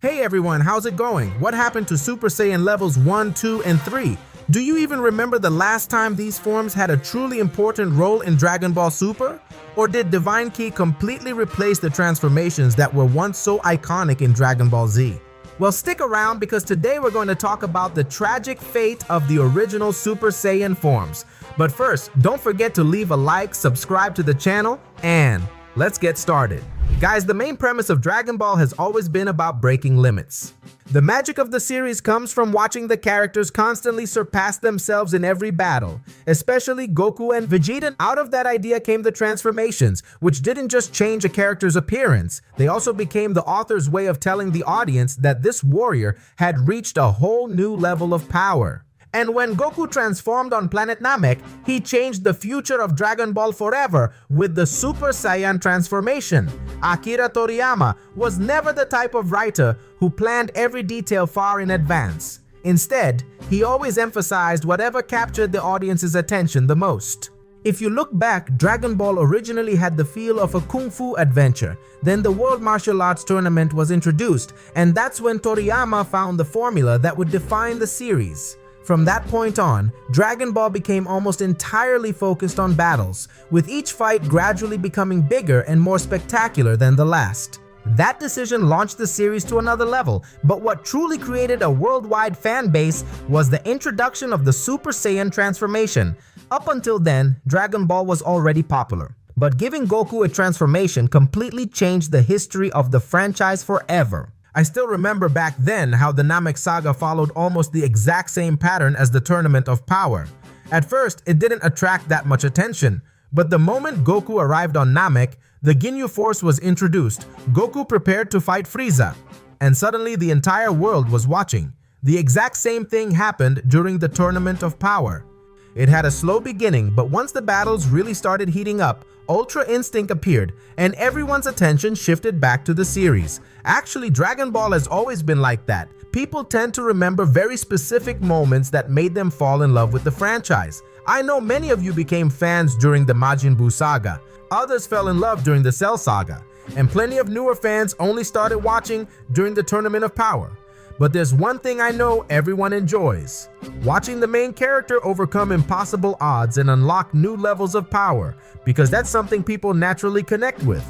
Hey everyone, how's it going? What happened to Super Saiyan levels 1, 2, and 3? Do you even remember the last time these forms had a truly important role in Dragon Ball Super? Or did Divine Ki completely replace the transformations that were once so iconic in Dragon Ball Z? Well, stick around because today we're going to talk about the tragic fate of the original Super Saiyan forms. But first, don't forget to leave a like, subscribe to the channel, and let's get started. Guys, the main premise of Dragon Ball has always been about breaking limits. The magic of the series comes from watching the characters constantly surpass themselves in every battle, especially Goku and Vegeta. Out of that idea came the transformations, which didn't just change a character's appearance, they also became the author's way of telling the audience that this warrior had reached a whole new level of power. And when Goku transformed on planet Namek, he changed the future of Dragon Ball forever with the Super Saiyan transformation. Akira Toriyama was never the type of writer who planned every detail far in advance. Instead, he always emphasized whatever captured the audience's attention the most. If you look back, Dragon Ball originally had the feel of a kung fu adventure. Then the World Martial Arts Tournament was introduced, and that's when Toriyama found the formula that would define the series. From that point on, Dragon Ball became almost entirely focused on battles, with each fight gradually becoming bigger and more spectacular than the last. That decision launched the series to another level, but what truly created a worldwide fan base was the introduction of the Super Saiyan transformation. Up until then, Dragon Ball was already popular, but giving Goku a transformation completely changed the history of the franchise forever. I still remember back then how the Namek saga followed almost the exact same pattern as the Tournament of Power. At first, it didn't attract that much attention, but the moment Goku arrived on Namek, the Ginyu Force was introduced. Goku prepared to fight Frieza, and suddenly the entire world was watching. The exact same thing happened during the Tournament of Power. It had a slow beginning, but once the battles really started heating up, Ultra Instinct appeared, and everyone's attention shifted back to the series. Actually, Dragon Ball has always been like that. People tend to remember very specific moments that made them fall in love with the franchise. I know many of you became fans during the Majin Buu saga. Others fell in love during the Cell saga. And plenty of newer fans only started watching during the Tournament of Power. But there's one thing I know everyone enjoys: watching the main character overcome impossible odds and unlock new levels of power, because that's something people naturally connect with.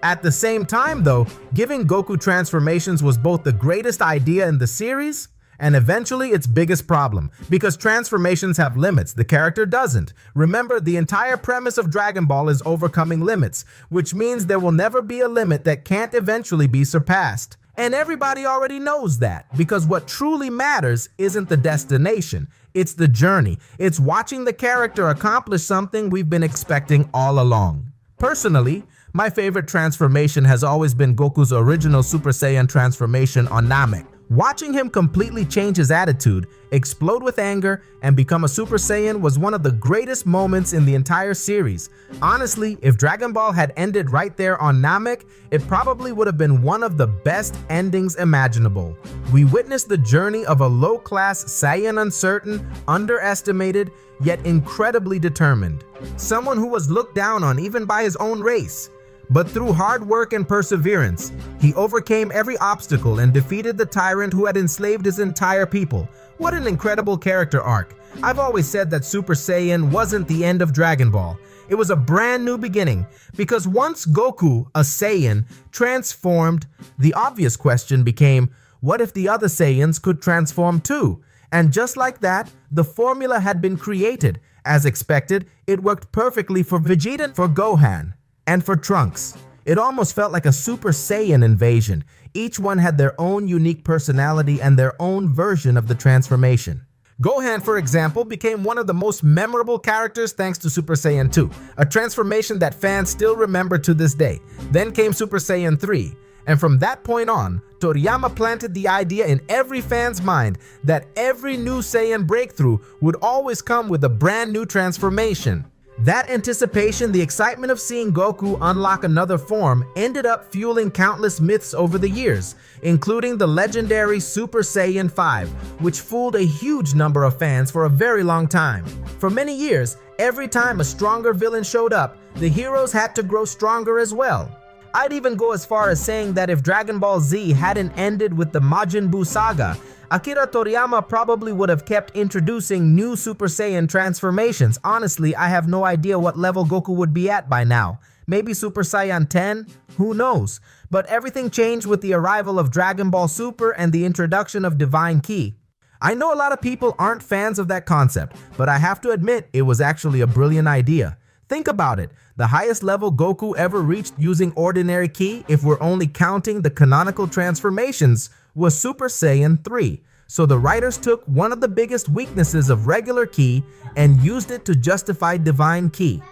At the same time though, giving Goku transformations was both the greatest idea in the series and eventually its biggest problem, because transformations have limits, the character doesn't. Remember, the entire premise of Dragon Ball is overcoming limits, which means there will never be a limit that can't eventually be surpassed. And everybody already knows that, because what truly matters isn't the destination, it's the journey. It's watching the character accomplish something we've been expecting all along. Personally, my favorite transformation has always been Goku's original Super Saiyan transformation on Namek. Watching him completely change his attitude, explode with anger, and become a Super Saiyan was one of the greatest moments in the entire series. Honestly, if Dragon Ball had ended right there on Namek, it probably would have been one of the best endings imaginable. We witnessed the journey of a low-class Saiyan, uncertain, underestimated, yet incredibly determined. Someone who was looked down on even by his own race. But through hard work and perseverance, he overcame every obstacle and defeated the tyrant who had enslaved his entire people. What an incredible character arc. I've always said that Super Saiyan wasn't the end of Dragon Ball. It was a brand new beginning, because once Goku, a Saiyan, transformed, the obvious question became, what if the other Saiyans could transform too? And just like that, the formula had been created. As expected, it worked perfectly for Vegeta, for Gohan, and for Trunks. It almost felt like a Super Saiyan invasion. Each one had their own unique personality and their own version of the transformation. Gohan, for example, became one of the most memorable characters thanks to Super Saiyan 2, a transformation that fans still remember to this day. Then came Super Saiyan 3, and from that point on, Toriyama planted the idea in every fan's mind that every new Saiyan breakthrough would always come with a brand new transformation. That anticipation, the excitement of seeing Goku unlock another form, ended up fueling countless myths over the years, including the legendary Super Saiyan 5, which fooled a huge number of fans for a very long time. For many years, every time a stronger villain showed up, the heroes had to grow stronger as well. I'd even go as far as saying that if Dragon Ball Z hadn't ended with the Majin Buu saga, Akira Toriyama probably would have kept introducing new Super Saiyan transformations. Honestly, I have no idea what level Goku would be at by now. Maybe Super Saiyan 10? Who knows? But everything changed with the arrival of Dragon Ball Super and the introduction of Divine Ki. I know a lot of people aren't fans of that concept, but I have to admit it was actually a brilliant idea. Think about it, the highest level Goku ever reached using ordinary Ki, if we're only counting the canonical transformations, was Super Saiyan 3. So the writers took one of the biggest weaknesses of regular Ki and used it to justify Divine Ki.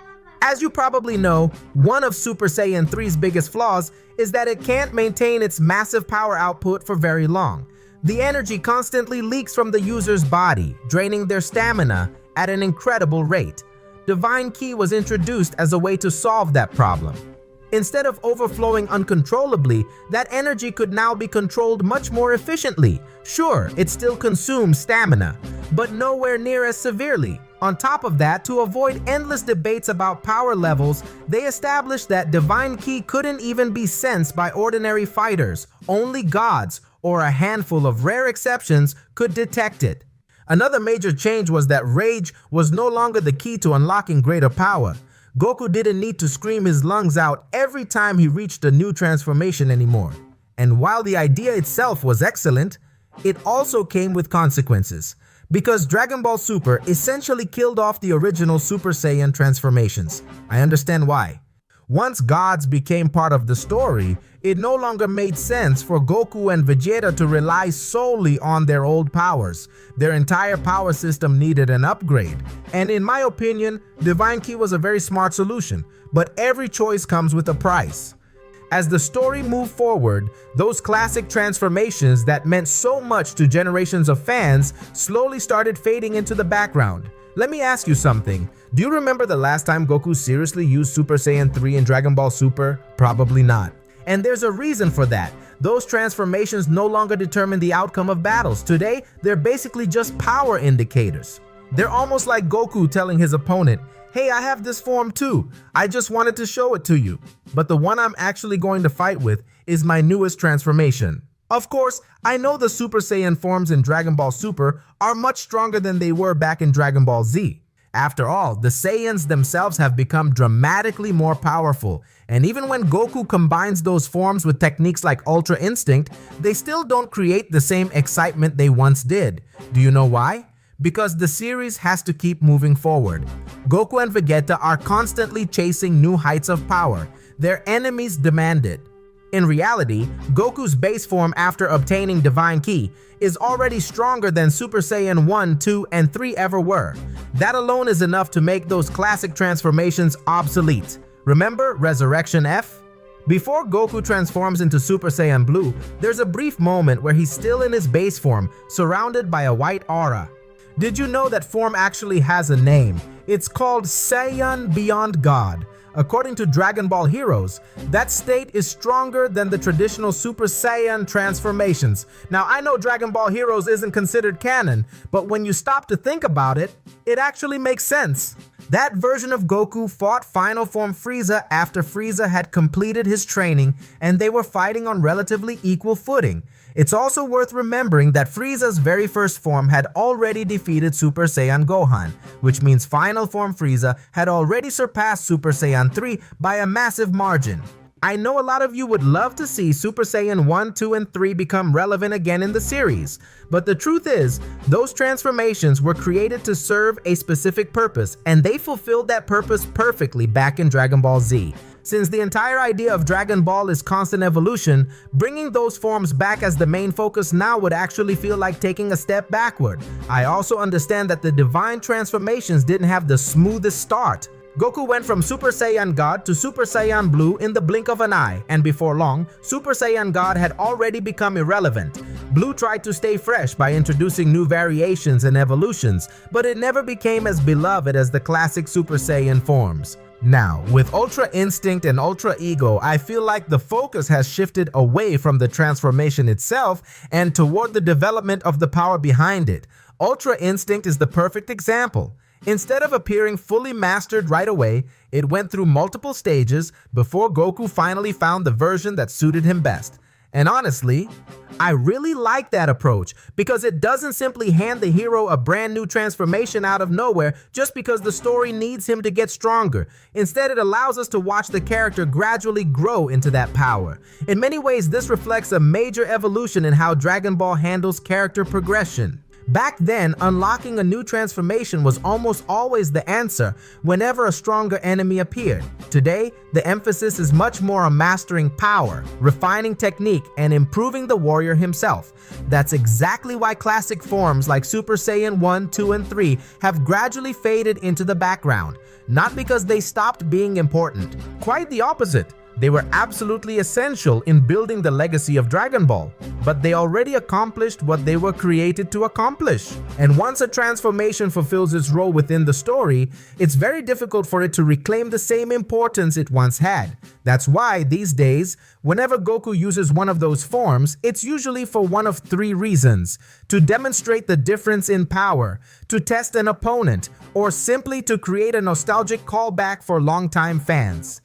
As you probably know, one of Super Saiyan 3's biggest flaws is that it can't maintain its massive power output for very long. The energy constantly leaks from the user's body, draining their stamina at an incredible rate. Divine Ki was introduced as a way to solve that problem. Instead of overflowing uncontrollably, that energy could now be controlled much more efficiently. Sure, it still consumes stamina, but nowhere near as severely. On top of that, to avoid endless debates about power levels, they established that Divine Ki couldn't even be sensed by ordinary fighters. Only gods, or a handful of rare exceptions, could detect it. Another major change was that rage was no longer the key to unlocking greater power. Goku didn't need to scream his lungs out every time he reached a new transformation anymore. And while the idea itself was excellent, it also came with consequences. Because Dragon Ball Super essentially killed off the original Super Saiyan transformations. I understand why. Once gods became part of the story, it no longer made sense for Goku and Vegeta to rely solely on their old powers. Their entire power system needed an upgrade. And in my opinion, Divine Ki was a very smart solution, but every choice comes with a price. As the story moved forward, those classic transformations that meant so much to generations of fans slowly started fading into the background. Let me ask you something. Do you remember the last time Goku seriously used Super Saiyan 3 in Dragon Ball Super? Probably not. And there's a reason for that. Those transformations no longer determine the outcome of battles. Today, they're basically just power indicators. They're almost like Goku telling his opponent, "Hey, I have this form too. I just wanted to show it to you. But the one I'm actually going to fight with is my newest transformation." Of course, I know the Super Saiyan forms in Dragon Ball Super are much stronger than they were back in Dragon Ball Z. After all, the Saiyans themselves have become dramatically more powerful, and even when Goku combines those forms with techniques like Ultra Instinct, they still don't create the same excitement they once did. Do you know why? Because the series has to keep moving forward. Goku and Vegeta are constantly chasing new heights of power. Their enemies demand it. In reality, Goku's base form after obtaining Divine Ki is already stronger than Super Saiyan 1, 2, and 3 ever were. That alone is enough to make those classic transformations obsolete. Remember Resurrection F? Before Goku transforms into Super Saiyan Blue, there's a brief moment where he's still in his base form, surrounded by a white aura. Did you know that form actually has a name? It's called Saiyan Beyond God. According to Dragon Ball Heroes, that state is stronger than the traditional Super Saiyan transformations. Now, I know Dragon Ball Heroes isn't considered canon, but when you stop to think about it, it actually makes sense. That version of Goku fought Final Form Frieza after Frieza had completed his training and they were fighting on relatively equal footing. It's also worth remembering that Frieza's very first form had already defeated Super Saiyan Gohan, which means Final Form Frieza had already surpassed Super Saiyan 3 by a massive margin. I know a lot of you would love to see Super Saiyan 1, 2, and 3 become relevant again in the series, but the truth is, those transformations were created to serve a specific purpose, and they fulfilled that purpose perfectly back in Dragon Ball Z. Since the entire idea of Dragon Ball is constant evolution, bringing those forms back as the main focus now would actually feel like taking a step backward. I also understand that the divine transformations didn't have the smoothest start. Goku went from Super Saiyan God to Super Saiyan Blue in the blink of an eye, and before long, Super Saiyan God had already become irrelevant. Blue tried to stay fresh by introducing new variations and evolutions, but it never became as beloved as the classic Super Saiyan forms. Now, with Ultra Instinct and Ultra Ego, I feel like the focus has shifted away from the transformation itself and toward the development of the power behind it. Ultra Instinct is the perfect example. Instead of appearing fully mastered right away, it went through multiple stages before Goku finally found the version that suited him best. And honestly, I really like that approach because it doesn't simply hand the hero a brand new transformation out of nowhere just because the story needs him to get stronger. Instead, it allows us to watch the character gradually grow into that power. In many ways, this reflects a major evolution in how Dragon Ball handles character progression. Back then, unlocking a new transformation was almost always the answer whenever a stronger enemy appeared. Today, the emphasis is much more on mastering power, refining technique, and improving the warrior himself. That's exactly why classic forms like Super Saiyan 1, 2, and 3 have gradually faded into the background. Not because they stopped being important. Quite the opposite. They were absolutely essential in building the legacy of Dragon Ball, but they already accomplished what they were created to accomplish. And once a transformation fulfills its role within the story, it's very difficult for it to reclaim the same importance it once had. That's why, these days, whenever Goku uses one of those forms, it's usually for one of three reasons: to demonstrate the difference in power, to test an opponent, or simply to create a nostalgic callback for longtime fans.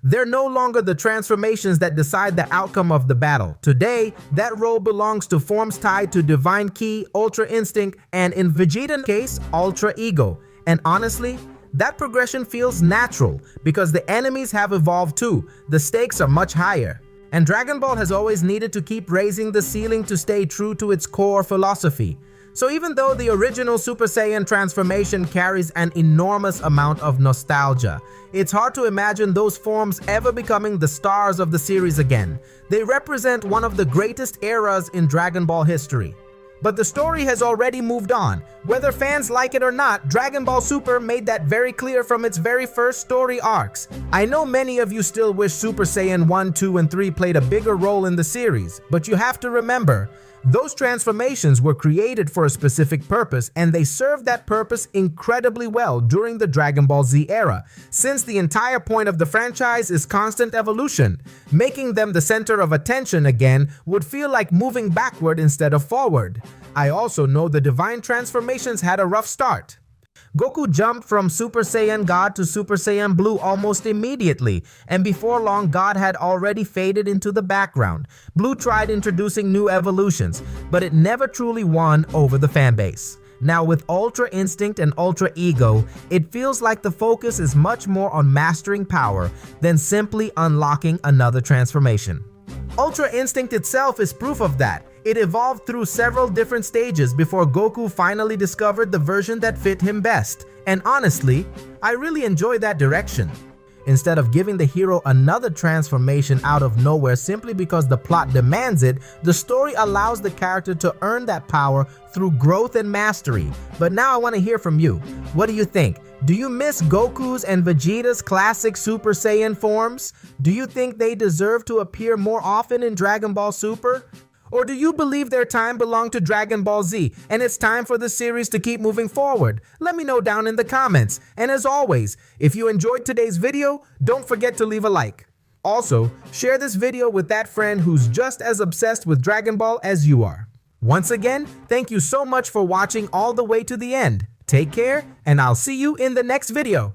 They're no longer the transformations that decide the outcome of the battle. Today, that role belongs to forms tied to Divine Ki, Ultra Instinct, and in Vegeta's case, Ultra Ego. And honestly, that progression feels natural because the enemies have evolved too. The stakes are much higher. And Dragon Ball has always needed to keep raising the ceiling to stay true to its core philosophy. So even though the original Super Saiyan transformation carries an enormous amount of nostalgia, it's hard to imagine those forms ever becoming the stars of the series again. They represent one of the greatest eras in Dragon Ball history. But the story has already moved on. Whether fans like it or not, Dragon Ball Super made that very clear from its very first story arcs. I know many of you still wish Super Saiyan 1, 2, and 3 played a bigger role in the series, but you have to remember, those transformations were created for a specific purpose, and they served that purpose incredibly well during the Dragon Ball Z era, since the entire point of the franchise is constant evolution. Making them the center of attention again would feel like moving backward instead of forward. I also know the divine transformations had a rough start. Goku jumped from Super Saiyan God to Super Saiyan Blue almost immediately, and before long God had already faded into the background. Blue tried introducing new evolutions, but it never truly won over the fanbase. Now with Ultra Instinct and Ultra Ego, it feels like the focus is much more on mastering power than simply unlocking another transformation. Ultra Instinct itself is proof of that. It evolved through several different stages before Goku finally discovered the version that fit him best. And honestly, I really enjoy that direction. Instead of giving the hero another transformation out of nowhere simply because the plot demands it, the story allows the character to earn that power through growth and mastery. But now I want to hear from you. What do you think? Do you miss Goku's and Vegeta's classic Super Saiyan forms? Do you think they deserve to appear more often in Dragon Ball Super? Or do you believe their time belonged to Dragon Ball Z and it's time for the series to keep moving forward? Let me know down in the comments. And as always, if you enjoyed today's video, don't forget to leave a like. Also, share this video with that friend who's just as obsessed with Dragon Ball as you are. Once again, thank you so much for watching all the way to the end. Take care, and I'll see you in the next video.